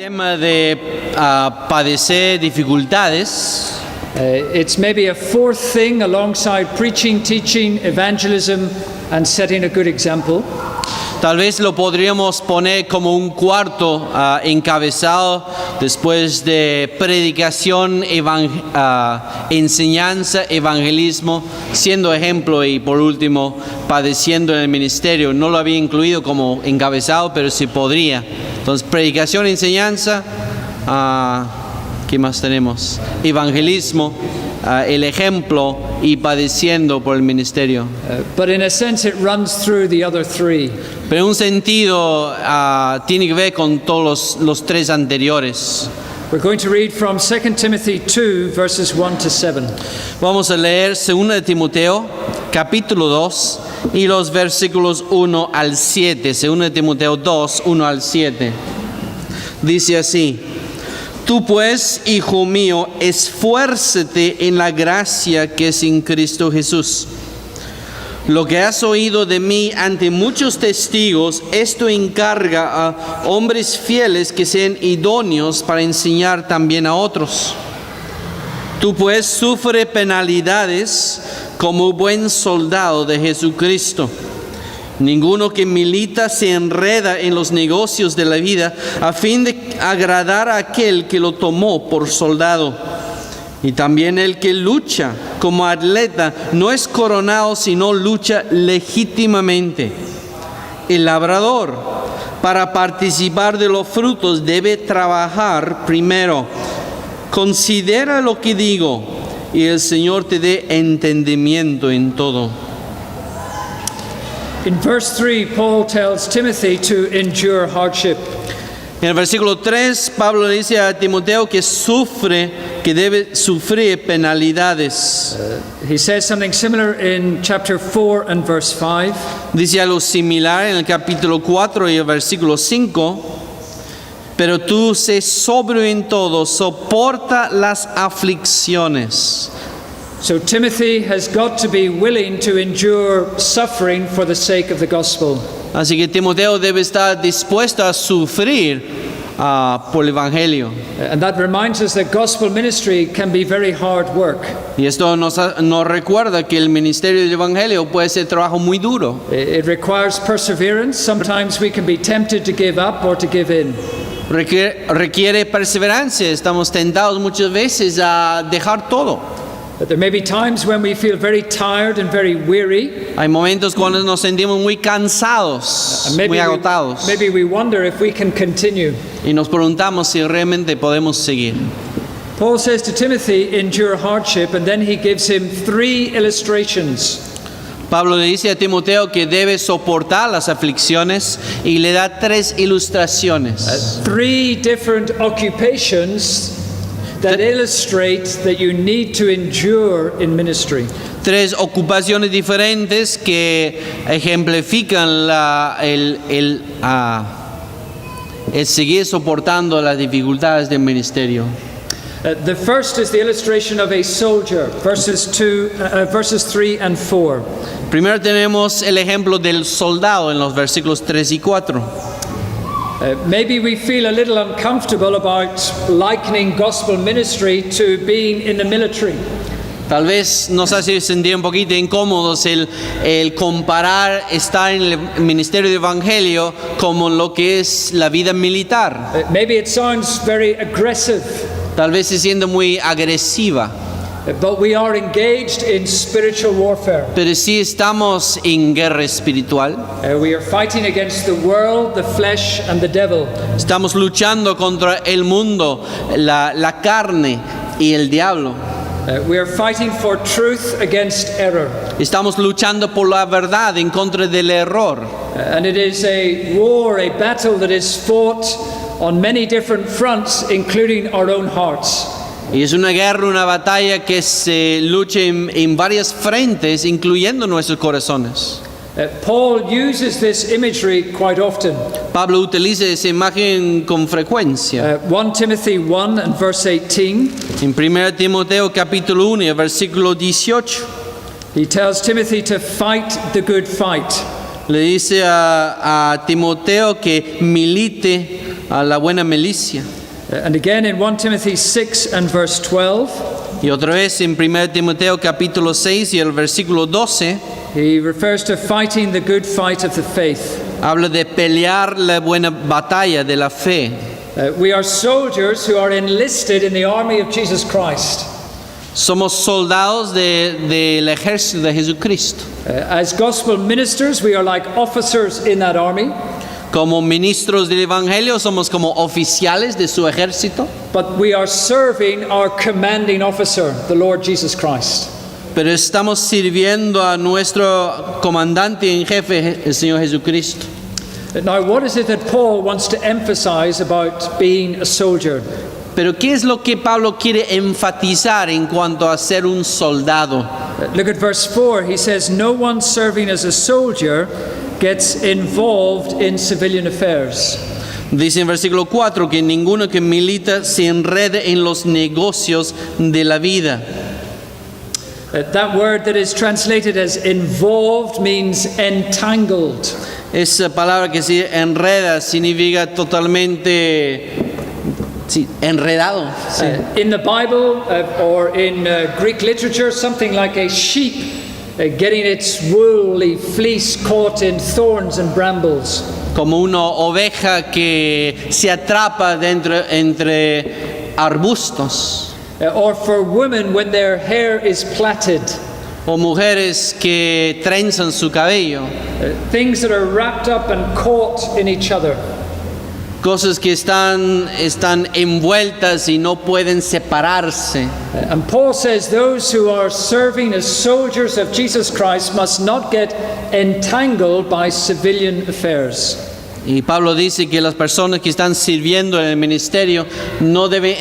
tema de padecer dificultades. It's maybe a fourth thing alongside preaching, teaching, evangelism, and setting a good example. Tal vez lo podríamos poner como un cuarto encabezado después de predicación, enseñanza, evangelismo, siendo ejemplo y por último padeciendo en el ministerio. No lo había incluido como encabezado, pero sí podría. Entonces, predicación, enseñanza, ¿qué más tenemos? Evangelismo, el ejemplo y padeciendo por el ministerio. But in a sense it runs through the other three. Pero en un sentido tiene que ver con todos los tres anteriores. We're going to read from 2 Timothy 2 verses 1 to 7. Vamos a leer 2 de Timoteo, capítulo 2, y los versículos 1 al 7. 2 de Timoteo 2, 1 al 7. Dice así: Tú pues, hijo mío, esfuérzate en la gracia que es en Cristo Jesús. Lo que has oído de mí ante muchos testigos, esto encarga a hombres fieles que sean idóneos para enseñar también a otros. Tú pues sufre penalidades como buen soldado de Jesucristo. Ninguno que milita se enreda en los negocios de la vida a fin de agradar a aquel que lo tomó por soldado. Y también el que lucha como atleta no es coronado, sino lucha legítimamente. El labrador, para participar de los frutos, debe trabajar primero. Considera lo que digo, y el Señor te dé entendimiento en todo. In verse 3, Paul tells Timothy to endure hardship. En el versículo 3, Pablo le dice a Timoteo que debe sufrir penalidades. He says something similar in chapter 4 and verse 5. Dice algo similar en el capítulo 4 y el versículo 5. Pero tú sé sobrio en todo, soporta las aflicciones. So Timothy has got to be willing to endure suffering for the sake of the gospel. Así que Timoteo debe estar dispuesto a sufrir por el evangelio. And that reminds us that gospel ministry can be very hard work. Y esto nos recuerda que el ministerio del evangelio puede ser trabajo muy duro. It requires perseverance. Sometimes we can be tempted to give up or to give in. Requiere perseverancia. Estamos tentados muchas veces a dejar todo. But there may be times when we feel very tired and very weary. Hay momentos cuando nos sentimos muy cansados, muy agotados. Maybe we wonder if we can continue. Y nos preguntamos si realmente podemos seguir. Paul says to Timothy, endure hardship, and then he gives him 3 illustrations. Pablo le dice a Timoteo que debe soportar las aflicciones y le da 3 ilustraciones. 3 different occupations that illustrate that you need to endure in ministry. 3 ocupaciones diferentes que ejemplifican el seguir soportando las dificultades del ministerio. The first is the illustration of a soldier, verses 3 and 4. Primero tenemos el ejemplo del soldado en los versículos 3 y 4. Maybe we feel a little uncomfortable about likening gospel ministry to being in the military. Tal vez nos hace sentir un poquito incómodos el comparar estar en el ministerio de evangelio como lo que es la vida militar. Maybe it sounds very aggressive. Tal vez se siente muy agresiva. But we are engaged in spiritual warfare. Pero sí estamos en guerra espiritual. We are fighting against the world, the flesh, and the devil. Estamos luchando contra el mundo, la carne y el diablo. We are fighting for truth against error. Estamos luchando por la verdad en contra del error. And it is a war, a battle that is fought on many different fronts, including our own hearts. Y es una guerra, una batalla que se lucha en varias frentes, incluyendo nuestros corazones. Paul uses this imagery quite often. Pablo utiliza esa imagen con frecuencia. 1 Timothy 1 and verse 18. En 1 Timoteo capítulo 1 y versículo 18. He tells Timothy to fight the good fight. Le dice a Timoteo que milite a la buena milicia. And again in 1 Timothy 6 and verse 12, Y otra vez en 1 Timoteo capítulo 6 y el versículo 12, he refers to fighting the good fight of the faith. habla de pelear la buena batalla de la fe. We are soldiers who are enlisted in the army of Jesus Christ. Somos soldados del ejército de Jesucristo. As gospel ministers, we are like officers in that army. Como ministros del Evangelio somos como oficiales de su ejército, But we are serving our commanding officer, the Lord Jesus Christ. pero estamos sirviendo a nuestro comandante en jefe, el Señor Jesucristo. Now, what is it that Paul wants to emphasize about being a soldier? Pero ¿qué es lo que Pablo quiere enfatizar en cuanto a ser un soldado? Look at verse 4. He says, "No one serving as a soldier gets involved in civilian affairs." Dice en versículo 4 que ninguno que milita se enrede en los negocios de la vida. That word that is translated as involved means entangled. Esa palabra que se enreda significa totalmente enredado. Sí. In the Bible or in Greek literature, something like a sheep getting its woolly fleece caught in thorns and brambles. Como una oveja que se atrapa entre arbustos. Or for women when their hair is plaited. O mujeres que trenzan su cabello. Things that are wrapped up and caught in each other. Cosas que están envueltas y no pueden separarse. And Paul says those who are serving as soldiers of Jesus Christ must not get entangled by civilian affairs. Y Pablo dice que las personas que están sirviendo en el ministerio no deben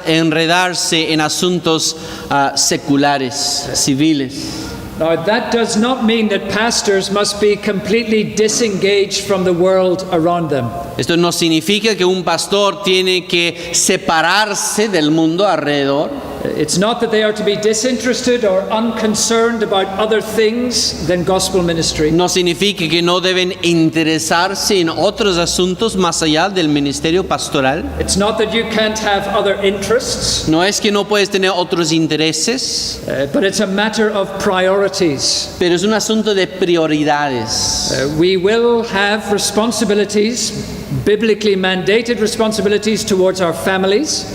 enredarse en asuntos seculares, civiles. Now, that does not mean that pastors must be completely disengaged from the world around them. Esto no significa que un pastor tiene que separarse del mundo alrededor. It's not that they are to be disinterested or unconcerned about other things than gospel ministry. No significa que no deben interesarse en otros asuntos más allá del ministerio pastoral. It's not that you can't have other interests, No es que no puedes tener otros intereses, but it's a matter of priorities. pero es un asunto de prioridades. We will have responsibilities, biblically mandated responsibilities towards our families.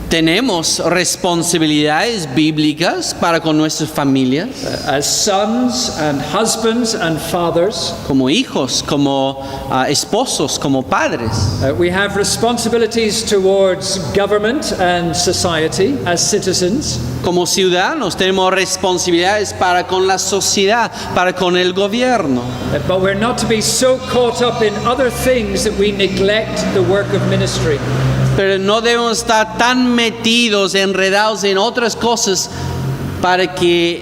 Tenemos responsabilidades bíblicas para con nuestras familias, As sons and husbands and fathers. como hijos, como esposos, como padres. We have responsibilities towards government and society as citizens. Como ciudadanos tenemos responsabilidades para con la sociedad, para con el gobierno. But we're not to be so caught up in other things that we neglect the work of ministry. Pero no debemos estar tan metidos, enredados en otras cosas para que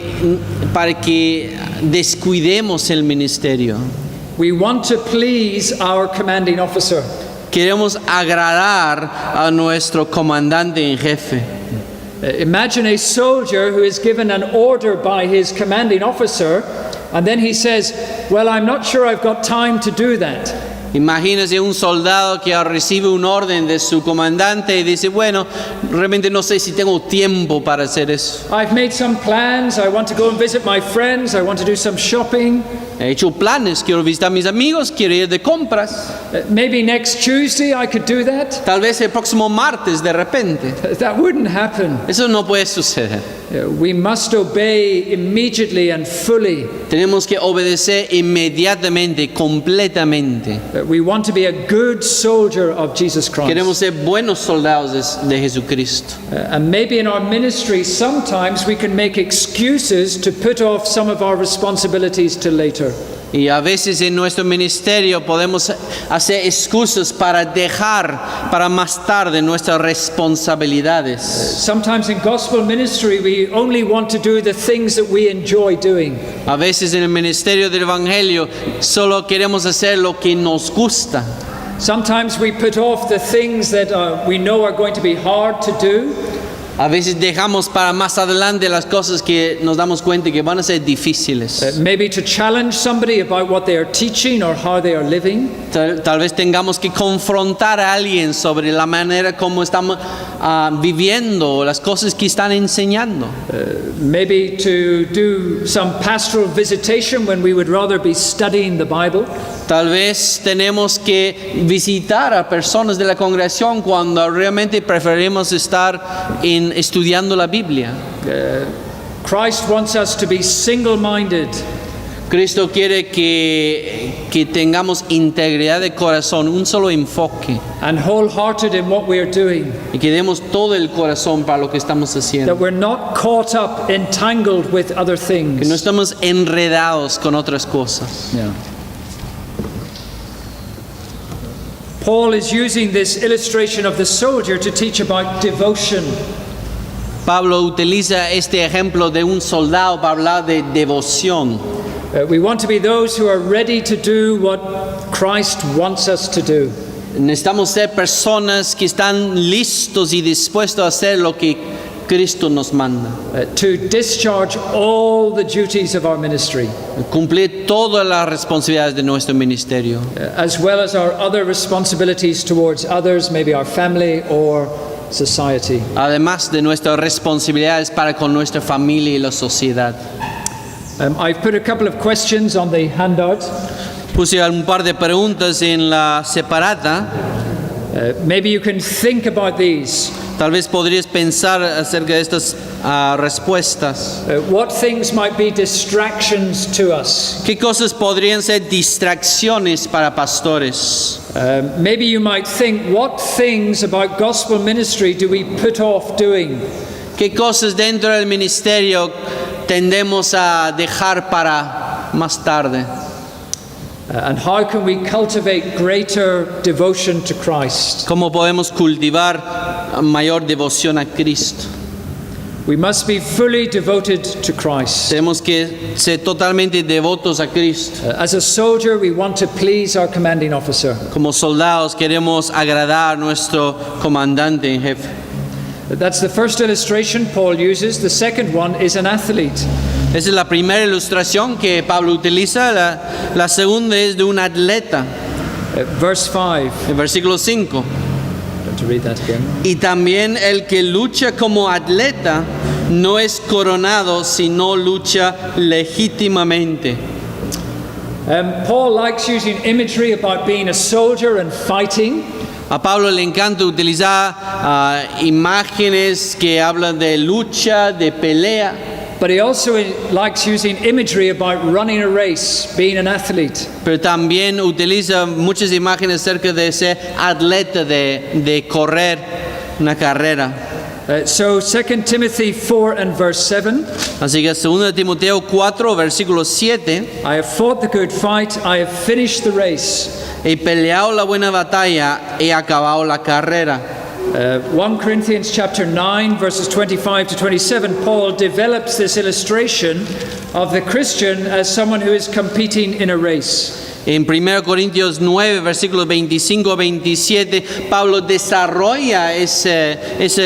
descuidemos el ministerio. We want to please our commanding officer. Queremos agradar a nuestro comandante en jefe. Imagine a soldier who is given an order by his commanding officer, and then he says, "Well, I'm not sure I've got time to do that." Imagínese un soldado que recibe un orden de su comandante y dice, bueno, realmente no sé si tengo tiempo para hacer eso. I've made some plans. I want to go and visit my friends. I want to do some shopping. He hecho planes, quiero visitar a mis amigos, quiero ir de compras. Maybe next Tuesday I could do that. Tal vez el próximo martes de repente. That wouldn't happen. Eso no puede suceder. We must obey immediately and fully. Tenemos que obedecer inmediatamente, completamente. We want to be a good soldier of Jesus Christ. Queremos ser buenos soldados de Jesucristo. And maybe in our ministry sometimes we can make excuses to put off some of our responsibilities to later. Y a veces en nuestro ministerio podemos hacer excusas para dejar para más tarde nuestras responsabilidades. Sometimes in gospel ministry we only want to do the things that we enjoy doing. A veces en el ministerio del Evangelio solo queremos hacer lo que nos gusta. Sometimes we put off the things that we know are going to be hard to do. A veces dejamos para más adelante las cosas que nos damos cuenta que van a ser difíciles. Maybe to challenge somebody about what they are teaching or how they are living. Tal vez tengamos que confrontar a alguien sobre la manera como estamos viviendo, las cosas que están enseñando. Maybe to do some pastoral visitation when we would rather be studying the Bible. Tal vez tenemos que visitar a personas de la congregación cuando realmente preferimos estar estudiando la Biblia. Christ wants us to be single-minded. Cristo quiere que tengamos integridad de corazón, un solo enfoque, And wholehearted in what we are doing. y que demos todo el corazón para lo que estamos haciendo. That we're not caught up, entangled with other Que no things. estamos enredados con otras cosas. Yeah. Paul is using this illustration of the soldier to teach about devotion. Pablo utiliza este ejemplo de un soldado para hablar de devoción. We want to be those who are ready to do what Christ wants us to do. Necesitamos ser personas que están listos y dispuestos a hacer lo que Cristo nos manda. To discharge all the duties of our ministry, Cumplir todas las responsabilidades de nuestro ministerio, as well as our other responsibilities towards others, maybe our family or society. además de nuestras responsabilidades para con nuestra familia y la sociedad. I've put a couple of questions on the handout. Puse un par de preguntas en la separata. Maybe you can think about these. Tal vez podrías pensar acerca de estas respuestas. What things might be distractions to us? ¿Qué cosas podrían ser distracciones para pastores? Maybe you might think, what things about gospel ministry do we put off doing? ¿Qué cosas dentro del ministerio tendemos a dejar para más tarde? And how can we cultivate greater devotion to Christ? ¿Cómo podemos cultivar mayor devoción a Cristo? We must be fully devoted to Christ. Tenemos que ser totalmente devotos a Cristo. As a soldier, we want to please our commanding officer. Como soldados queremos agradar a nuestro comandante en jefe. That's the first illustration Paul uses. The second one is an athlete. Esa es la primera ilustración que Pablo utiliza. La segunda es de un atleta. Verse 5. En versículo 5. Going to read that again. Y también el que lucha como atleta no es coronado, sino lucha legítimamente. Paul likes using imagery about being a soldier and fighting. A Pablo le encanta utilizar imágenes que hablan de lucha, de pelea. But he also likes using imagery about running a race, being an athlete. Pero también utiliza muchas imágenes acerca de ser atleta, de correr una carrera. So 2 Timothy 4 and verse 7. Así que 2 Timoteo 4, versículo 7. I have fought the good fight, I have finished the race. He peleado la buena batalla, he acabado la carrera. 1 Corinthians chapter 9 verses 25 to 27, Paul develops this illustration of the Christian as someone who is competing in a race. En 1 Corintios 9, versículos 25 a 27, Pablo desarrolla esa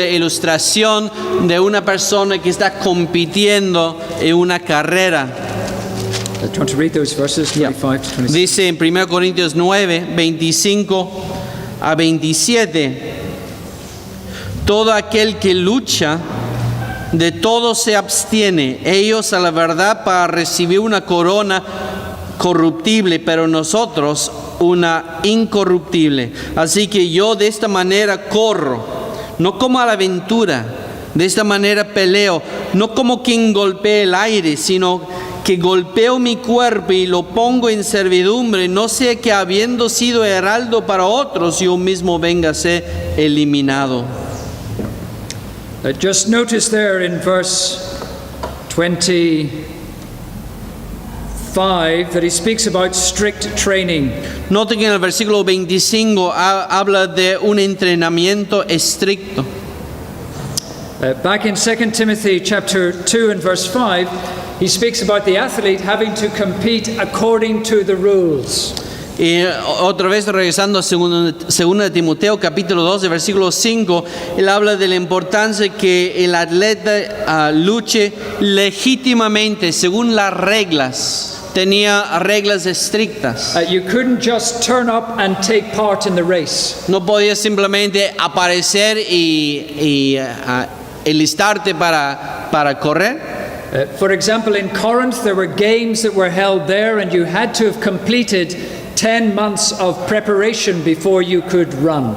ilustración de una persona que está compitiendo en una carrera. Do you want to read those verses 25 to 27? Dice en 1 Corintios 9, 25 a 27, todo aquel que lucha, de todo se abstiene, ellos a la verdad para recibir una corona corruptible, pero nosotros una incorruptible. Así que yo de esta manera corro, no como a la aventura, de esta manera peleo, no como quien golpea el aire, sino que golpeo mi cuerpo y lo pongo en servidumbre, no sea que habiendo sido heraldo para otros, yo mismo venga a ser eliminado. Just notice there in verse 25 that he speaks about strict training. Noten que en el versículo 25 habla de un entrenamiento estricto. Back in 2 Timothy chapter 2 and verse 5, he speaks about the athlete having to compete according to the rules. Y otra vez regresando a 2 de Timoteo capítulo 2 versículo 5, él habla de la importancia que el atleta luche legítimamente según las reglas. Tenía reglas estrictas. You couldn't just turn up and take part in the race. No podías simplemente aparecer y enlistarte para correr. For example, in Corinth, there were games that were held there, and you had to have completed 10 months of preparation before you could run.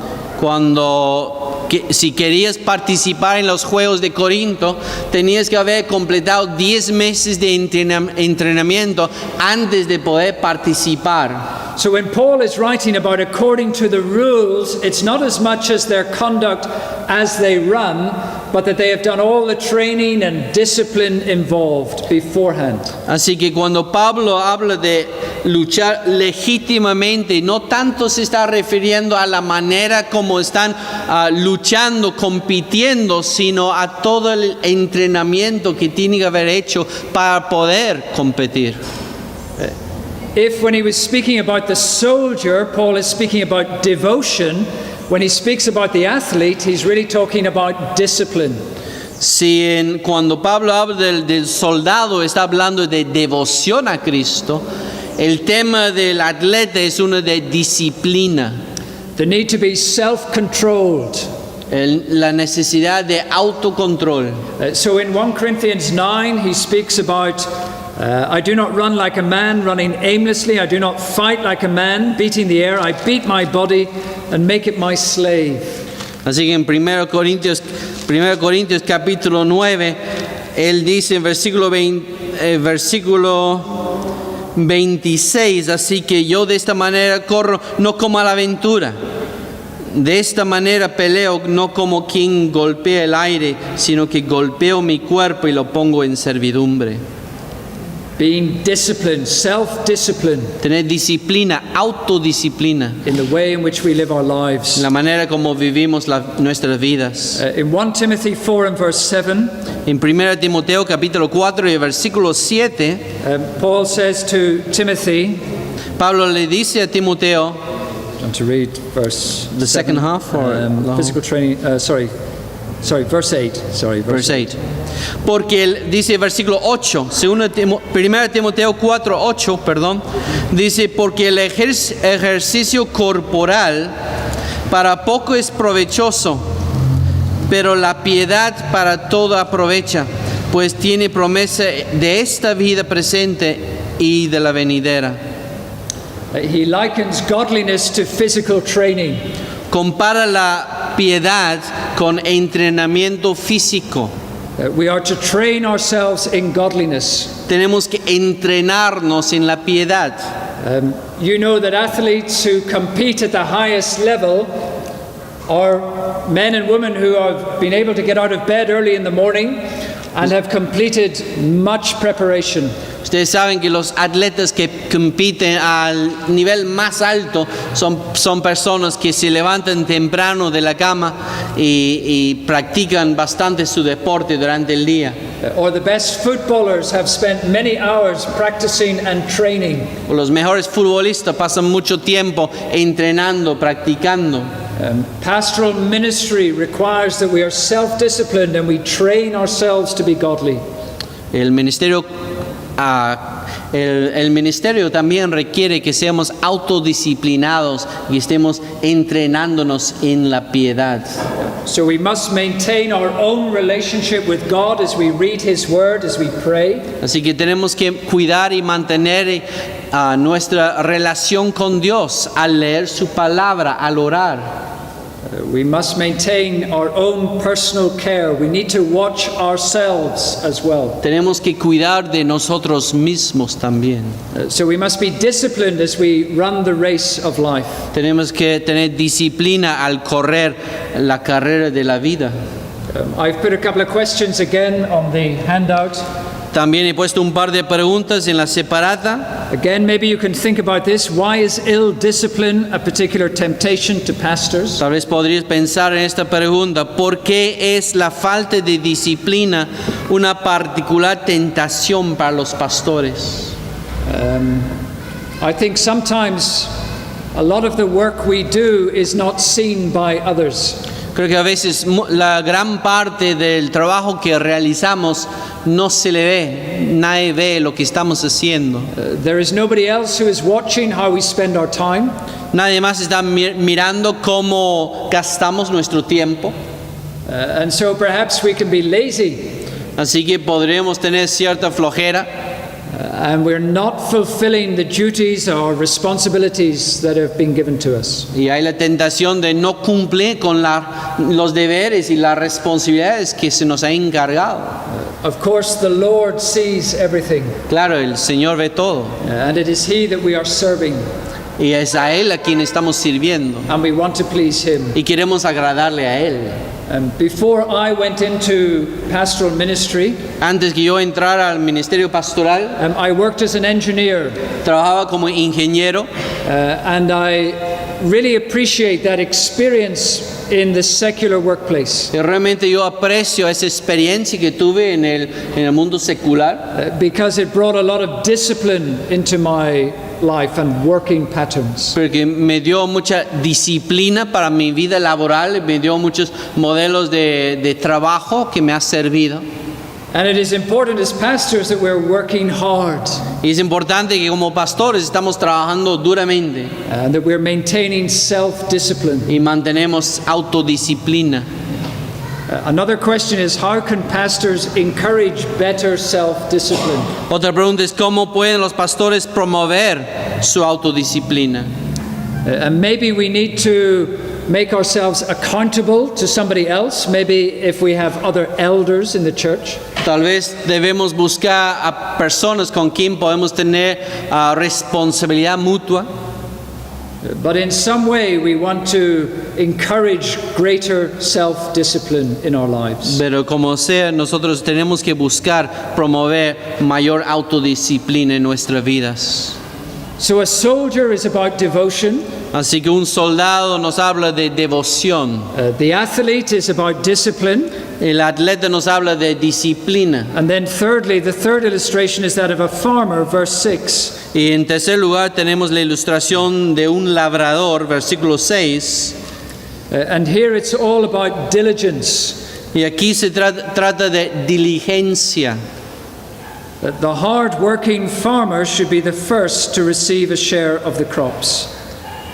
Si querías participar en los Juegos de Corinto, tenías que haber completado 10 meses de entrenamiento antes de poder participar. So when Paul is writing about according to the rules, it's not as much as their conduct as they run, but that they have done all the training and discipline involved beforehand. Así que cuando Pablo habla de luchar legítimamente, no tanto se está refiriendo a la manera como están luchando, compitiendo, sino a todo el entrenamiento que tiene que haber hecho para poder competir. If when he was speaking about the soldier, Paul is speaking about devotion, when he speaks about the athlete, he's really talking about discipline. Cuando Pablo habla del soldado, está hablando de devoción a Cristo. El tema del atleta es uno de disciplina. The need to be self-controlled. La necesidad de autocontrol. So in 1 Corinthians 9, he speaks about I do not run like a man running aimlessly. I do not fight like a man beating the air. I beat my body and make it my slave. Así que en 1 Corintios capítulo 9, él dice en versículo 26, así que yo de esta manera corro, no como a la aventura. De esta manera peleo, no como quien golpea el aire, sino que golpeo mi cuerpo y lo pongo en servidumbre. Being disciplined, self-discipline. Tener disciplina, autodisciplina. In the way in which we live our lives. La manera como vivimos nuestras vidas. In 1 Timothy 4 and verse 7. En 1 Timoteo capítulo 4 y versículo 7. Paul says to Timothy. Pablo le dice a Timoteo. Want to read verse. The second half or physical training. Verse 8. Verse 8. Porque él dice versículo 8, 1 Timoteo 4, 8, dice, porque el ejercicio corporal para poco es provechoso, pero la piedad para todo aprovecha, pues tiene promesa de esta vida presente y de la venidera. He likens godliness to physical training. Compara la piedad con entrenamiento físico. We are to train ourselves in godliness. Tenemos que entrenarnos en la piedad. You know that athletes who compete at the highest level are men and women who have been able to get out of bed early in the morning and have completed much preparation. Ustedes saben que los atletas que compiten al nivel más alto son personas que se levantan temprano de la cama y practican bastante su deporte durante el día. Or the best footballers have spent many hours practicing and training. O los mejores futbolistas pasan mucho tiempo entrenando, practicando. Pastoral ministry requires that we are self-disciplined and we train ourselves to be godly. El ministerio también requiere que seamos autodisciplinados y estemos entrenándonos en la piedad. So we must maintain our own relationship with God as we read His Word, as we pray. Así que tenemos que cuidar y mantener nuestra relación con Dios al leer su palabra, al orar. We must maintain our own personal care. We need to watch ourselves as well. Tenemos que cuidar de nosotros mismos también. So we must be disciplined as we run the race of life. Tenemos que tener disciplina al correr la carrera de la vida. I've put a couple of questions again on the handout. También he puesto un par de preguntas en la separata. Again, maybe you can think about this. Why is ill discipline a particular temptation to pastors? Tal vez podrías pensar en esta pregunta. ¿Por qué es la falta de disciplina una particular tentación para los pastores? I think sometimes A lot of the work we do is not seen by others. Creo que a veces la gran parte del trabajo que realizamos no se le ve, nadie ve lo que estamos haciendo. There is nobody else who is watching how we spend our time. Nadie más está mirando cómo gastamos nuestro tiempo. And so perhaps we can be lazy Así que podremos tener cierta flojera and we're not fulfilling the duties or responsibilities that have been given to us. y hay la tentación de no cumplir con los deberes y las responsabilidades que se nos ha encargado. Of course, the Lord sees everything, Claro, el Señor ve todo and it is He that we are serving, y es a Él a quien estamos sirviendo and we want to please Him. y queremos agradarle a Él. Before I went into pastoral ministry, Antes que yo entrara al ministerio pastoral, I worked as an engineer, trabajaba como ingeniero and I really appreciate that experience in the secular workplace y realmente yo aprecio esa experiencia que tuve en el mundo secular because it brought a lot of discipline into my life and working patterns. porque me dio mucha disciplina para mi vida laboral, me dio muchos modelos de trabajo que me ha servido. And it is important as pastors that we're working hard Y es importante que como pastores estamos trabajando duramente and that we're maintaining self-discipline. y mantenemos autodisciplina. Another question is, how can pastors encourage better self-discipline? Otra pregunta es cómo pueden los pastores promover su autodisciplina. And maybe we need to make ourselves accountable to somebody else, maybe if we have other elders in the church. Tal vez debemos buscar a personas con quien podemos tener responsabilidad mutua. But in some way we want to encourage greater self-discipline in our lives. Pero como sea, nosotros tenemos que buscar promover mayor autodisciplina en nuestras vidas. So a soldier is about devotion. Así que un soldado nos habla de devoción. The athlete is about discipline. El atleta nos habla de disciplina. And then thirdly, the third illustration is that of a farmer, verse 6. Y en tercer lugar tenemos la ilustración de un labrador, versículo 6. And here it's all about diligence. Y aquí se trata de diligencia. The hard-working farmer should be the first to receive a share of the crops.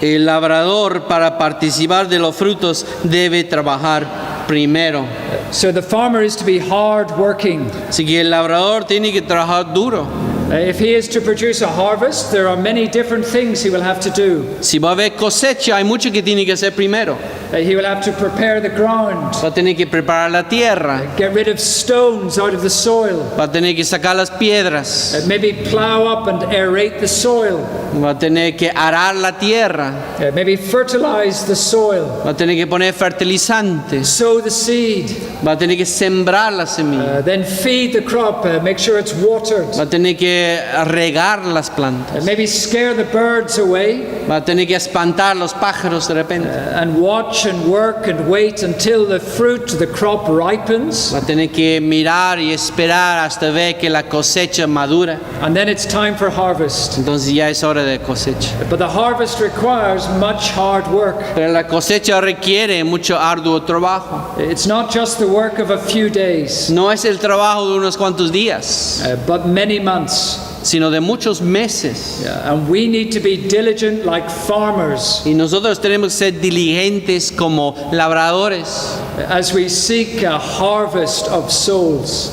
El labrador para participar de los frutos debe trabajar primero. So the farmer is to be hard-working. Así que el labrador tiene que trabajar duro. If he is to produce a harvest, there are many different things he will have to do. Si va a haber cosecha, hay mucho que tiene que hacer primero. He will have to prepare the ground, Va a tener que preparar la tierra, get rid of stones out of the soil, va a tener que sacar las piedras, maybe plow up and aerate the soil, va a tener que arar la tierra, maybe fertilize the soil, va a tener que poner fertilizantes, sow the seed, va a tener que sembrar la semilla, then feed the crop, make sure it's watered, va a tener que regar las plantas, maybe scare the birds away, va a tener que espantar los pájaros de repente, and watch and work and wait until the fruit, the crop ripens, va a tener que mirar y esperar hasta ver que la cosecha madura. and then it's time for harvest. Entonces ya es hora de cosecha. But the harvest requires much hard work. Pero la cosecha requiere mucho arduo trabajo. It's not just the work of a few days, No es el trabajo de unos cuantos días, but many months. sino de muchos meses. And we need to be diligent like farmers Y nosotros tenemos que ser diligentes como labradores as we seek a harvest of souls.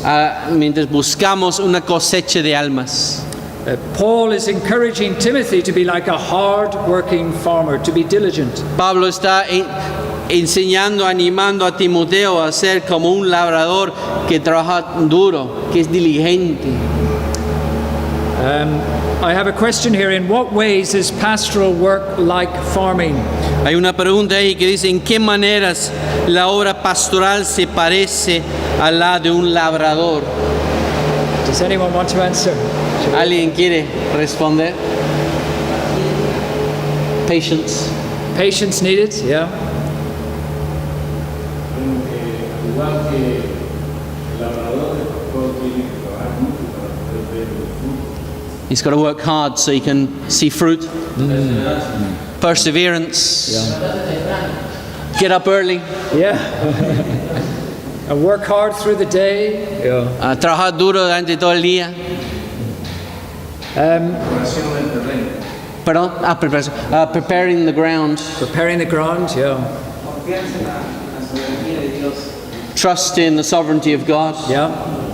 mientras buscamos una cosecha de almas. Paul is encouraging Timothy to be like a hard-working farmer, to be diligent. Pablo está enseñando, animando a Timoteo a ser como un labrador que trabaja duro, que es diligente. I have a question here. In what ways is pastoral work like farming? Hay una pregunta ahí que dice, ¿en qué maneras la obra pastoral se parece a la de un labrador? Does anyone want to answer? ¿Alguien quiere responder? Patience. Patience needed, yeah. Igual que el labrador, todo tiene que trabajar mucho para poder ver los frutos. He's got to work hard so he can see fruit. perseverance, Yeah. get up early, Yeah. And work hard through the day. Yeah. trabajar duro durante todo el día. Oración del terreno. Perdón, preparing the ground, Preparing the ground. Yeah. Confianza en la soberanía de Dios. trust in the sovereignty of God. Yeah.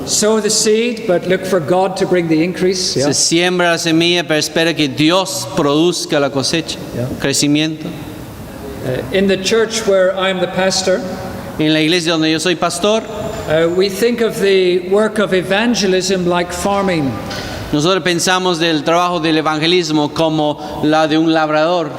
Sow the seed, but look for God to bring the increase. Yeah. Se siembra la semilla, pero espera que Dios produzca la cosecha, Yeah. crecimiento. In the church where I'm the pastor, En la iglesia donde yo soy pastor, we think of the work of evangelism like farming. nosotros pensamos del trabajo del evangelismo como la de un labrador.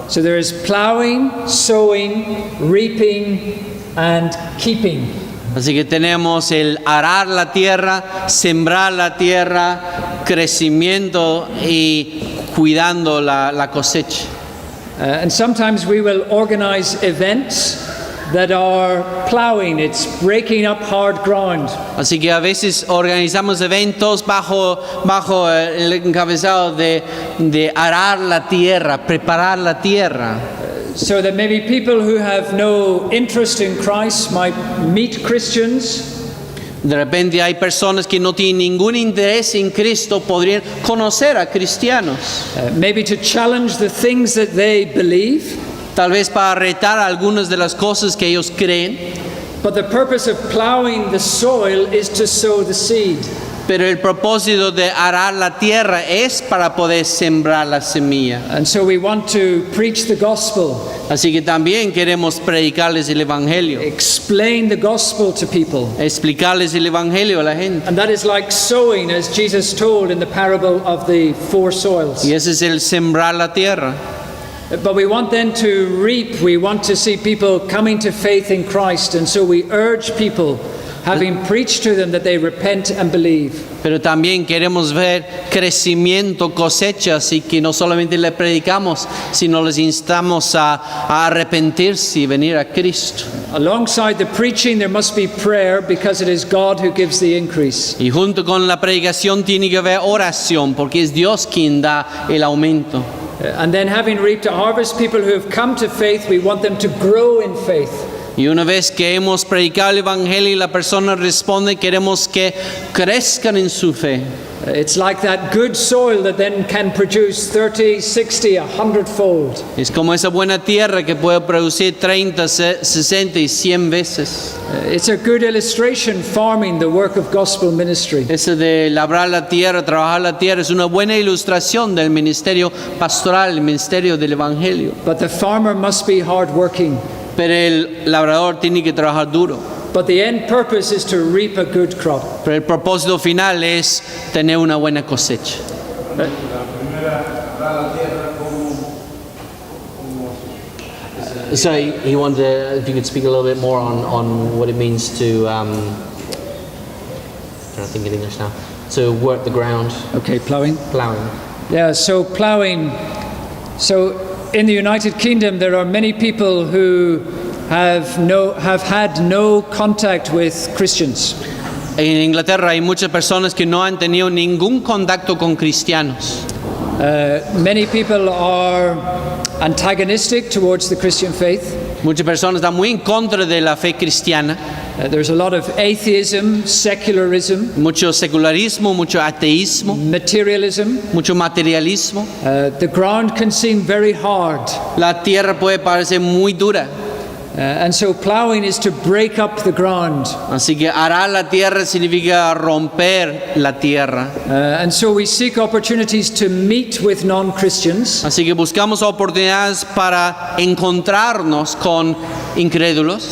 So there is plowing, sowing, reaping, and keeping. Así que tenemos el arar la tierra, sembrar la tierra, crecimiento y cuidando la cosecha. And sometimes we will organize events that are plowing, it's breaking up hard ground. Así que a veces organizamos eventos bajo el encabezado de arar la tierra, preparar la tierra. So that maybe people who have no interest in Christ might meet Christians. De repente hay personas que no tienen ningún interés en Cristo, podrían conocer a cristianos. Maybe to challenge the things that they believe. Tal vez para retar algunas de las cosas que ellos creen. But the purpose of plowing the soil is to sow the seed. Pero el propósito de arar la tierra es para poder sembrar la semilla. And so we want to preach the gospel, Así que también queremos predicarles el evangelio, explain the gospel to people. explicarles el evangelio a la gente. And that is like sowing, as Jesus told in the parable of the four soils. Y ese es el sembrar la tierra. But we want then to reap. We want to see people coming to faith in Christ. And so we urge people, having preached to them, that they repent and believe. Pero también queremos ver crecimiento, cosechas, y que no solamente le predicamos, sino les instamos a arrepentirse y venir a Cristo. Alongside the preaching, there must be prayer, because it is God who gives the increase. Y junto con la predicación tiene que haber oración, porque es Dios quien da el aumento. And then, having reaped a harvest, people who have come to faith, we want them to grow in faith. Y una vez que hemos predicado el evangelio y la persona responde, queremos que crezcan en su fe. It's like that good soil that then can produce 30, 60, 100-fold. Es como esa buena tierra que puede producir 30, 60 y 100 veces. It's a good illustration, farming, the work of gospel ministry. Ese de labrar la tierra, trabajar la tierra, es una buena ilustración del ministerio pastoral, el ministerio del evangelio. But the farmer must be hardworking. Pero el labrador tiene que trabajar duro. But the end purpose is to reap a good crop. Pero el propósito final es tener una buena cosecha. La primera, arar la tierra como So he wanted, if you could speak a little bit more on what it means to, I don't think in English now, to work the ground, Okay, plowing. plowing. Yeah, so plowing. So in the United Kingdom, there are many people who have had no contact with Christians. En Inglaterra hay muchas personas que no han tenido ningún contacto con cristianos. Many people are antagonistic towards the Christian faith. Muchas personas están muy en contra de la fe cristiana. There's a lot of atheism, secularism, Mucho secularismo, mucho ateísmo, materialism. mucho materialismo. The ground can seem very hard. La tierra puede parecer muy dura. And so plowing is to break up the ground. Así que arar la tierra significa romper la tierra. And so we seek opportunities to meet with non-Christians. Así que buscamos oportunidades para encontrarnos con incrédulos.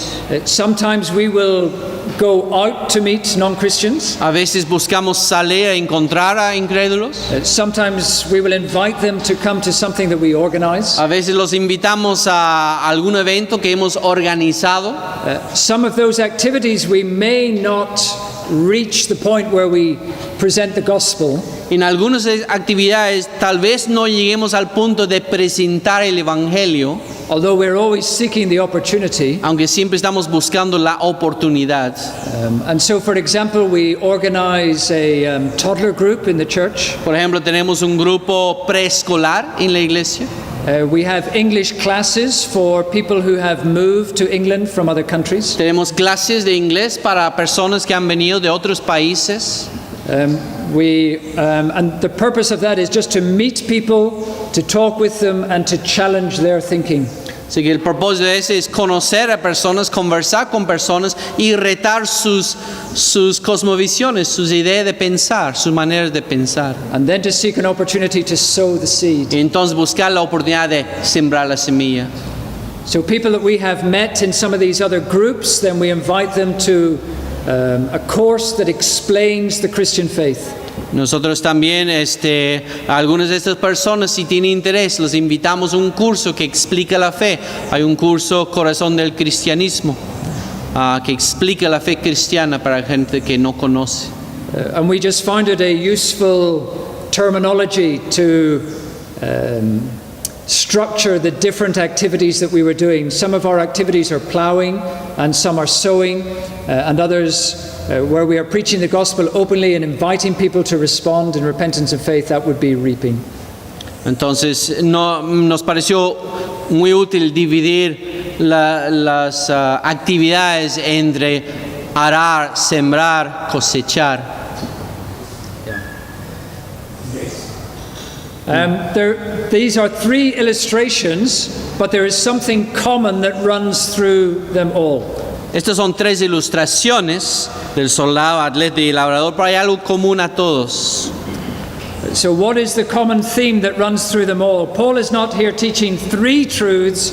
Sometimes we will go out to meet non-Christians. A veces buscamos salir a encontrar a incrédulos. Sometimes we will invite them to come to something that we organize. A veces los invitamos a algún evento que hemos organizado. Some of those activities we may not reach the point where we present the gospel. En algunas actividades tal vez no lleguemos al punto de presentar el evangelio, Although we're always seeking the opportunity. aunque siempre estamos buscando la oportunidad. And so, for example, we organize a toddler group in the church. Por ejemplo, tenemos un grupo preescolar en la iglesia. We have English classes for people who have moved to England from other countries. Tenemos clases de inglés para personas que han venido de otros países. And the purpose of that is just to meet people, to talk with them, and to challenge their thinking. Así que el propósito de ese es conocer a personas, conversar con personas y retar sus cosmovisiones, sus ideas de pensar, sus maneras de pensar. And then to seek an opportunity to sow the seed. Y entonces buscar la oportunidad de sembrar la semilla. So people that we have met in some of these other groups, then we invite them to a course that explains the Christian faith. Nosotros también, algunas de estas personas, si tienen interés, los invitamos a un curso que explica la fe. Hay un curso Corazón del Cristianismo que explica la fe cristiana para gente que no conoce. And we just found it a useful terminology to structure the different activities that we were doing. Some of our activities are plowing, and some are sowing, and others where we are preaching the gospel openly and inviting people to respond in repentance and faith, that would be reaping. Entonces, nos pareció muy útil dividir las actividades entre arar, sembrar, cosechar. These are three illustrations, but there is something common that runs through them all. Estas son tres ilustraciones del soldado, atleta y labrador, pero hay algo común a todos. So what is the common theme that runs through them all? Paul is not here teaching three truths,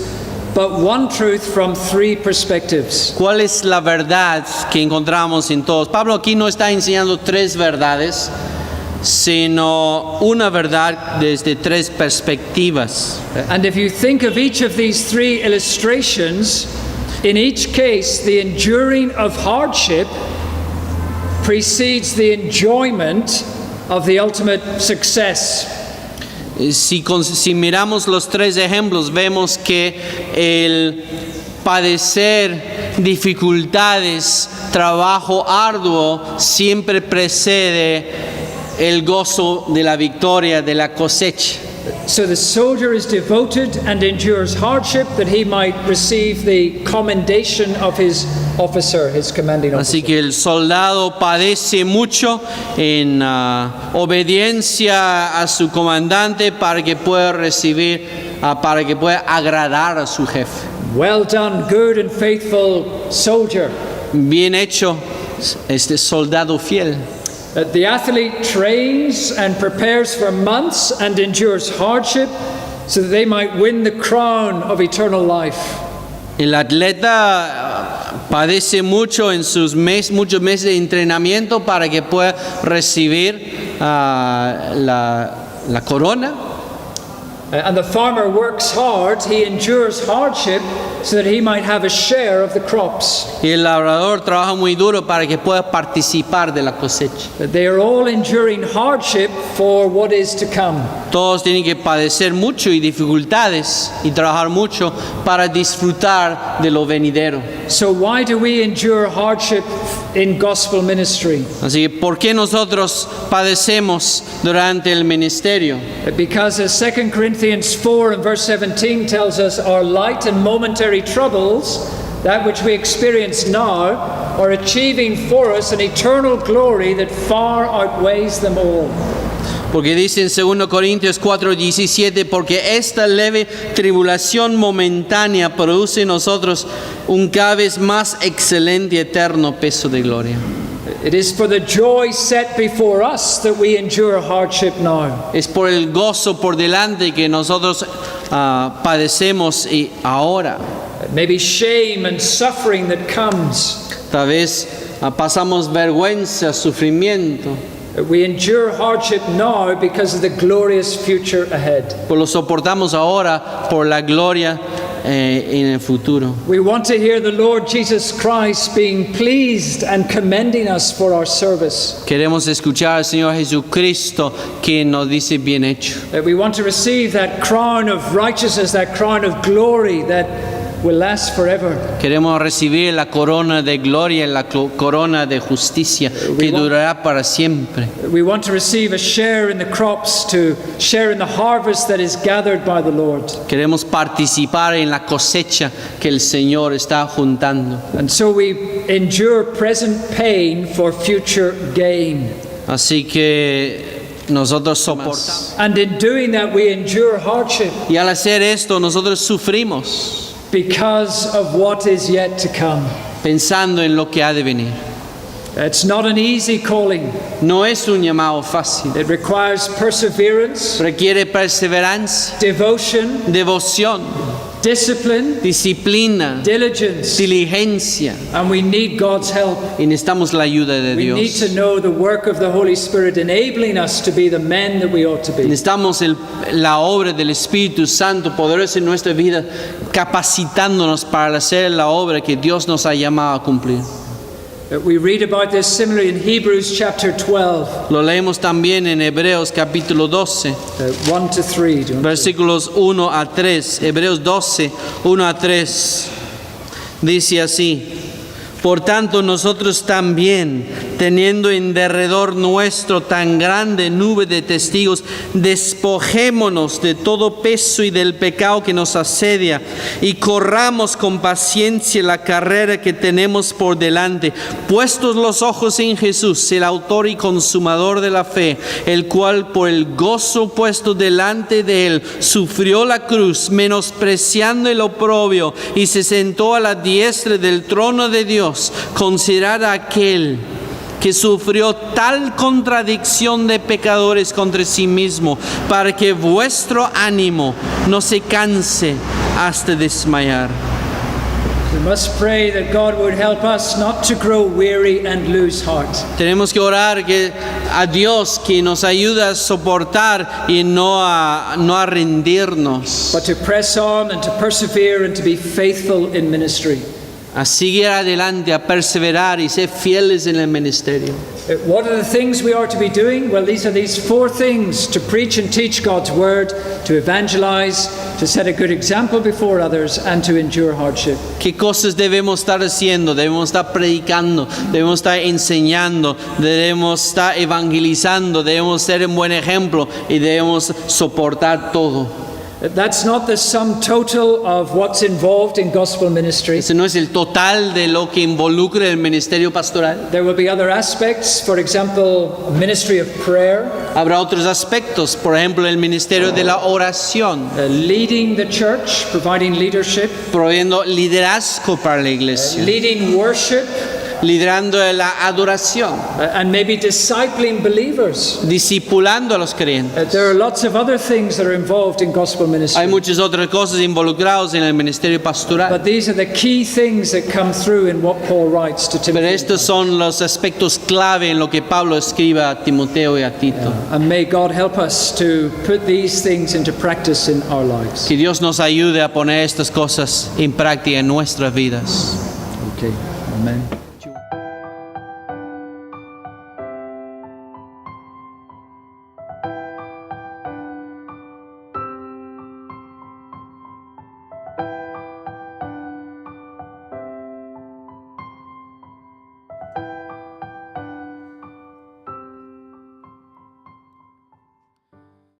but one truth from three perspectives. ¿Cuál es la verdad que encontramos en todos? Pablo aquí no está enseñando tres verdades, sino una verdad desde tres perspectivas. And if you think of each of these three illustrations, in each case, the enduring of hardship precedes the enjoyment of the ultimate success. Si miramos los tres ejemplos, vemos que el padecer dificultades, trabajo arduo, siempre precede el gozo de la victoria, de la cosecha. So the soldier is devoted and endures hardship that he might receive the commendation of his officer, his commanding officer. Así que el soldado padece mucho en obediencia a su comandante para que pueda recibir, para que pueda agradar a su jefe. Well done, good and faithful soldier. Bien hecho, soldado fiel. The athlete trains and prepares for months and endures hardship so that they might win the crown of eternal life. El atleta padece mucho en muchos meses de entrenamiento para que pueda recibir la corona. And the farmer works hard, he endures hardship so that he might have a share of the crops. Y el labrador trabaja muy duro para que pueda participar de la cosecha. They are all enduring hardship for what is to come. Todos tienen que padecer mucho y dificultades y trabajar mucho para disfrutar de lo venidero. So why do we endure hardship in gospel ministry? Así que ¿por qué nosotros padecemos durante el ministerio? Because as 2 Corinthians 4 and verse 17 tells us, our light and momentary troubles, that which we experience now, are achieving for us an eternal glory that far outweighs them all. Porque dice en 2 Corintios 4:17, porque esta leve tribulación momentánea produce en nosotros un cada vez más excelente y eterno peso de gloria. It is for the joy set before us that we endure hardship now. Es por el gozo por delante que nosotros padecemos y ahora. Maybe shame and suffering that comes. Tal vez pasamos vergüenza, sufrimiento. We endure hardship now because of the glorious future ahead. Pues lo soportamos ahora por la gloria en el futuro. We want to hear the Lord Jesus Christ being pleased and commending us for our service. Queremos escuchar al Señor Jesucristo que nos dice bien hecho. We want to receive that crown of righteousness, that crown of glory that will last forever. Queremos recibir la corona de gloria y la corona de justicia que durará para siempre. We want to receive a share in the crops, to share in the harvest that is gathered by the Lord. Queremos participar en la cosecha que el Señor está juntando. And so we endure present pain for future gain. Así que nosotros soportamos. And in doing that, we endure hardship Y al hacer esto, nosotros sufrimos because of what is yet to come. pensando en lo que ha de venir. It's not an easy calling. No es un llamado fácil. It requires perseverance, Requiere perseverancia, devotion, devoción, discipline, disciplina, diligence, diligencia. and we need God's help. Y necesitamos la ayuda de We need Dios. to know the work of the Holy Spirit enabling us to be the men that we ought to be. Necesitamos la obra del Espíritu Santo poderoso en nuestra vida, capacitándonos para hacer la obra que Dios nos ha llamado a cumplir. We read about this similarly in Hebrews chapter 12, Lo leemos también en Hebreos capítulo 12, 1 to 3. Do you want versículos 1 a 3. Hebreos 12, 1 a 3. Dice así: por tanto nosotros también, teniendo en derredor nuestro tan grande nube de testigos, despojémonos de todo peso y del pecado que nos asedia y corramos con paciencia la carrera que tenemos por delante, puestos los ojos en Jesús, el autor y consumador de la fe, el cual por el gozo puesto delante de él sufrió la cruz, menospreciando el oprobio, y se sentó a la diestra del trono de Dios. Considerad a aquel que sufrió tal contradicción de pecadores contra sí mismo, para que vuestro ánimo no se canse hasta desmayar. We must pray that God would help us not to grow weary and lose heart. Tenemos que orar a Dios que nos ayude a soportar y no a rendirnos, But to press on and to persevere and to be faithful in ministry. a seguir adelante, a perseverar y ser fieles en el ministerio. What are the things we are to be doing? Well, these are these 4 things: to preach and teach God's word, to evangelize, to set a good example before others, and to endure hardship. ¿Qué cosas debemos estar haciendo? Debemos estar predicando, debemos estar enseñando, debemos estar evangelizando, debemos ser un buen ejemplo y debemos soportar todo. That's not the sum total of what's involved in gospel ministry. Ese no es el total de lo que involucra el ministerio pastoral. There will be other aspects, for example, a ministry of prayer, Habrá otros aspectos, por ejemplo, el ministerio de la oración, leading the church, providing leadership, proveyendo liderazgo para la iglesia, leading worship, liderando la adoración, and maybe discipling believers. discipulando a los creyentes. There are lots of other things that are involved in gospel Hay ministry. muchas otras cosas involucradas en el ministerio pastoral, But these are the key things that come through in what Paul writes to pero Timothy. estos son los aspectos clave en lo que Pablo escribe a Timoteo y a Tito. And may God help us to put these things into practice in our lives. Que Dios nos ayude a poner estas cosas en práctica en nuestras vidas. Okay, amen.